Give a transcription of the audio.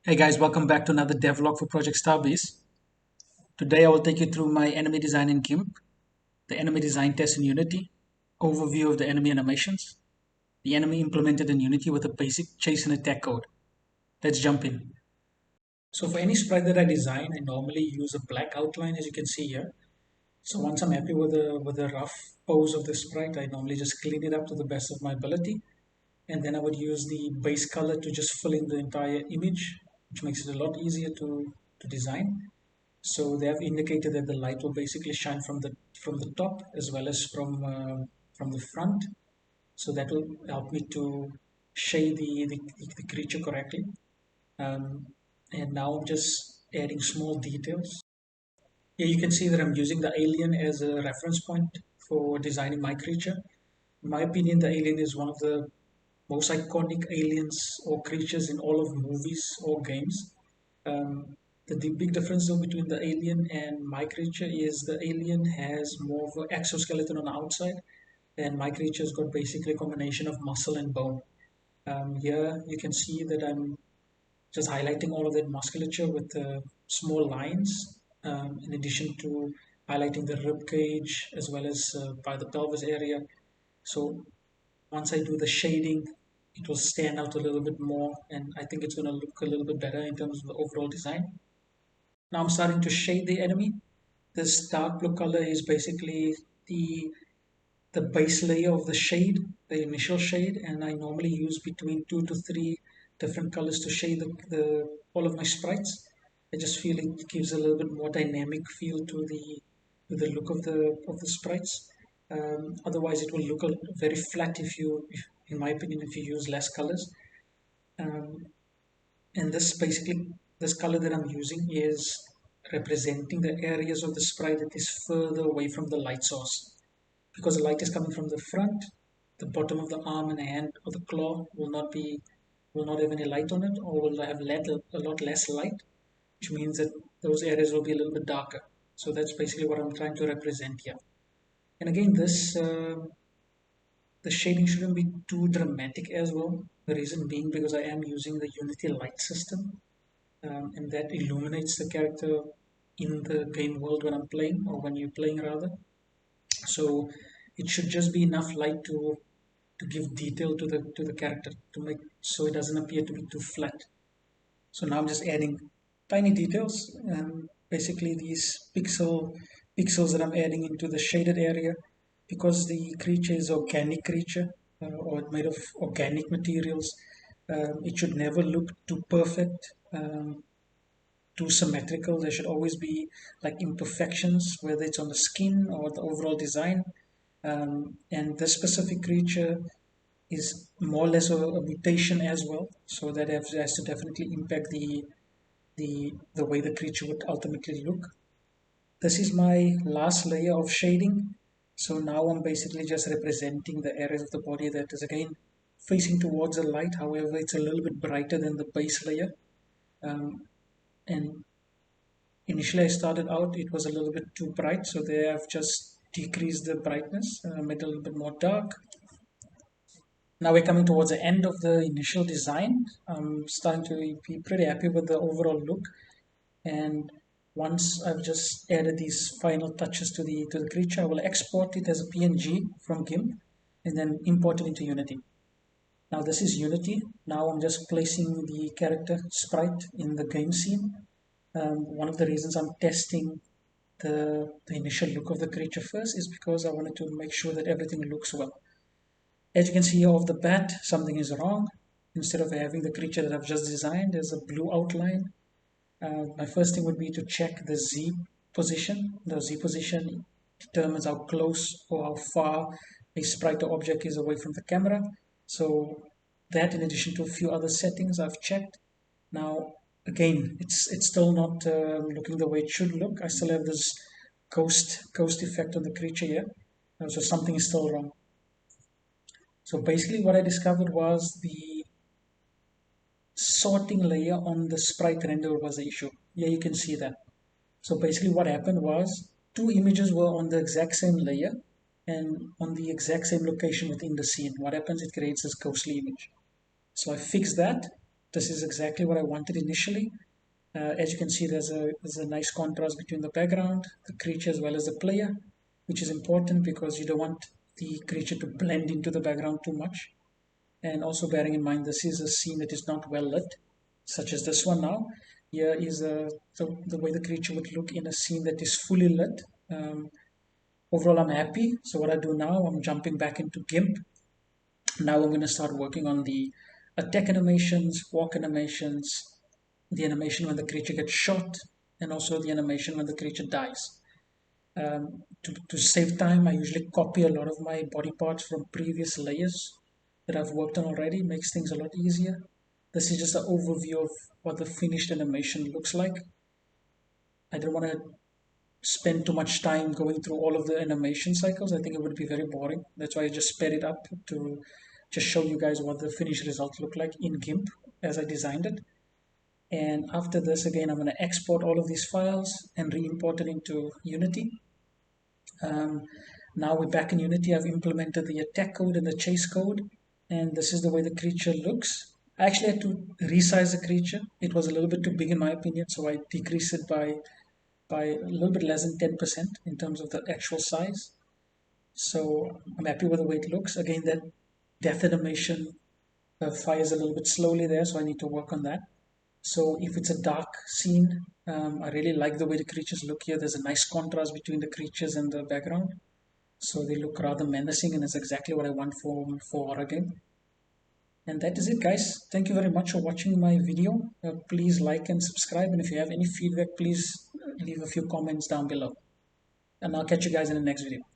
Hey guys, welcome back to another devlog for Project Star Beasts. Today I will take you through my enemy design in GIMP, the enemy design test in Unity, overview of the enemy animations, the enemy implemented in Unity with a basic chase and attack code. Let's jump in. So for any sprite that I design, I normally use a black outline as you can see here. So once I'm happy with the rough pose of the sprite, I normally just clean it up to the best of my ability. And then I would use the base color to just fill in the entire image, which makes it a lot easier to design. So they have indicated that the light will basically shine from the top as well as from the front. So that will help me to shade the creature correctly. Um, and now I'm just adding small details. Here you can see that I'm using the alien as a reference point for designing my creature. In my opinion, the alien is one of the most iconic aliens or creatures in all of movies or games. The big difference though between the alien and my creature is the alien has more of an exoskeleton on the outside, and my creature has got basically a combination of muscle and bone. Here you can see that I'm just highlighting all of that musculature with small lines, in addition to highlighting the rib cage as well as by the pelvis area. So once I do the shading, it will stand out a little bit more, and I think it's going to look a little bit better in terms of the overall design. Now I'm starting to shade the enemy. This dark blue color is basically the the base layer of the shade, the initial shade, and I normally use between 2 to 3 different colors to shade the all of my sprites. I just feel it gives a little bit more dynamic feel to the look of the sprites. Otherwise, it will look very flat in my opinion, if you use less colors. Um, and this color that I'm using is representing the areas of the sprite that is further away from the light source. Because the light is coming from the front, the bottom of the arm and hand or the claw will not have any light on it, or will have a lot less light, which means that those areas will be a little bit darker. So that's basically what I'm trying to represent here. And again, this the shading shouldn't be too dramatic as well. The reason being because I am using the Unity light system, and that illuminates the character in the game world when I'm playing, or when you're playing rather. So it should just be enough light to give detail to the character, to make so it doesn't appear to be too flat. So now I'm just adding tiny details, and basically these pixels that I'm adding into the shaded area, because the creature is organic creature, or made of organic materials. It should never look too perfect, too symmetrical. There should always be like imperfections, whether it's on the skin or the overall design. And this specific creature is more or less a mutation as well, so that has to definitely impact the way the creature would ultimately look. This is my last layer of shading. So now I'm basically just representing the areas of the body that is again facing towards the light. However, it's a little bit brighter than the base layer. And initially I started out, it was a little bit too bright. So there I've just decreased the brightness, made it a little bit more dark. Now we're coming towards the end of the initial design. I'm starting to be pretty happy with the overall look. And once I've just added these final touches to the creature, I will export it as a PNG from GIMP and then import it into Unity. Now this is Unity. Now I'm just placing the character sprite in the game scene. One of the reasons I'm testing the initial look of the creature first is because I wanted to make sure that everything looks well. As you can see off the bat, something is wrong. Instead of having the creature that I've just designed, there's a blue outline. My first thing would be to check the Z position. The Z position determines how close or how far a sprite or object is away from the camera. So that, in addition to a few other settings I've checked. Now, again, it's still not looking the way it should look. I still have this ghost effect on the creature here. So something is still wrong. So basically what I discovered was the sorting layer on the sprite render was the issue. Here you can see that. So basically what happened was two images were on the exact same layer and on the exact same location within the scene. What happens, it creates this ghostly image. So I fixed that. this is exactly what I wanted initially. As you can see, there's a nice contrast between the background, the creature, as well as the player, which is important because you don't want the creature to blend into the background too much. And also bearing in mind, this is a scene that is not well lit, such as this one now. Here is the way the creature would look in a scene that is fully lit. Overall, I'm happy. So what I do now, I'm jumping back into GIMP. Now I'm going to start working on the attack animations, walk animations, the animation when the creature gets shot, and also the animation when the creature dies. To save time, I usually copy a lot of my body parts from previous layers that I've worked on already. Makes things a lot easier. This is just an overview of what the finished animation looks like. I don't want to spend too much time going through all of the animation cycles. I think it would be very boring. That's why I just sped it up to just show you guys what the finished result looked like in GIMP as I designed it. And after this, again, I'm going to export all of these files and re-import it into Unity. Now we're back in Unity. I've implemented the attack code and the chase code, and this is the way the creature looks. I actually had to resize the creature. It was a little bit too big in my opinion, so I decreased it by a little bit less than 10% in terms of the actual size. So I'm happy with the way it looks. Again, that death animation fires a little bit slowly there, so I need to work on that. So if it's a dark scene, I really like the way the creatures look here. There's a nice contrast between the creatures and the background. So they look rather menacing, and it's exactly what I want for horror game. And that is it, guys. Thank you very much for watching my video. Please like and subscribe. And if you have any feedback, please leave a few comments down below. And I'll catch you guys in the next video.